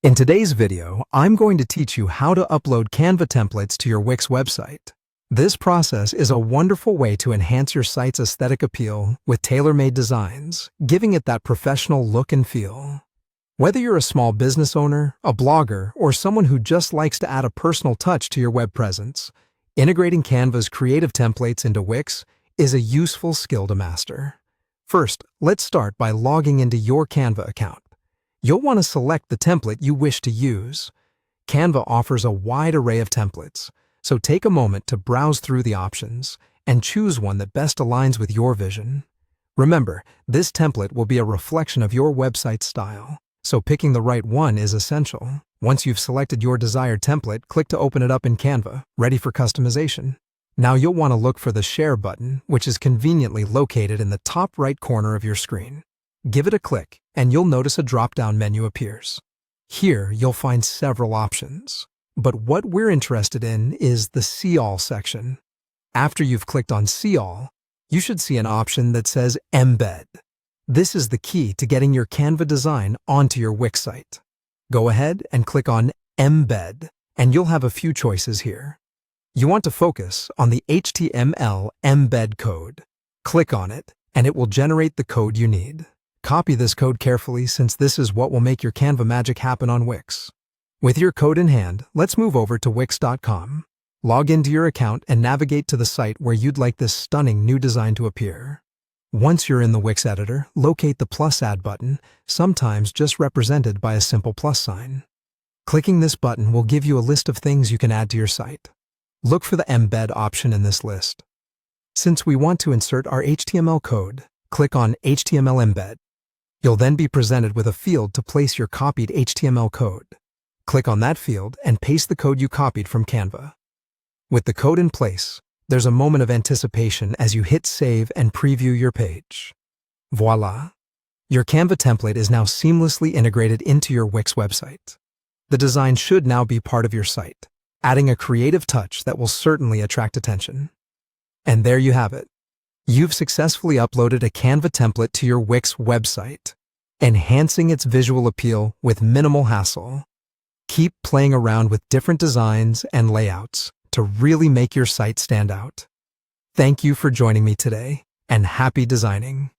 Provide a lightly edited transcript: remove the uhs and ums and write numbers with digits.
In today's video, I'm going to teach you how to upload Canva templates to your Wix website. This process is a wonderful way to enhance your site's aesthetic appeal with tailor-made designs, giving it that professional look and feel. Whether you're a small business owner, a blogger, or someone who just likes to add a personal touch to your web presence, integrating Canva's creative templates into Wix is a useful skill to master. First, let's start by logging into your Canva account. You'll want to select the template you wish to use. Canva offers a wide array of templates, so take a moment to browse through the options and choose one that best aligns with your vision. Remember, this template will be a reflection of your website's style, so picking the right one is essential. Once you've selected your desired template, click to open it up in Canva, ready for customization. Now you'll want to look for the Share button, which is conveniently located in the top right corner of your screen. Give it a click, and you'll notice a drop-down menu appears. Here, you'll find several options, but what we're interested in is the See All section. After you've clicked on See All, you should see an option that says Embed. This is the key to getting your Canva design onto your Wix site. Go ahead and click on Embed, and you'll have a few choices here. You want to focus on the HTML embed code. Click on it, and it will generate the code you need. Copy this code carefully since this is what will make your Canva magic happen on Wix. With your code in hand, let's move over to Wix.com. Log into your account and navigate to the site where you'd like this stunning new design to appear. Once you're in the Wix editor, locate the plus add button, sometimes just represented by a simple plus sign. Clicking this button will give you a list of things you can add to your site. Look for the embed option in this list. Since we want to insert our HTML code, click on HTML embed. You'll then be presented with a field to place your copied HTML code. Click on that field and paste the code you copied from Canva. With the code in place, there's a moment of anticipation as you hit save and preview your page. Voila! Your Canva template is now seamlessly integrated into your Wix website. The design should now be part of your site, adding a creative touch that will certainly attract attention. And there you have it. You've successfully uploaded a Canva template to your Wix website, enhancing its visual appeal with minimal hassle. Keep playing around with different designs and layouts to really make your site stand out. Thank you for joining me today, and happy designing!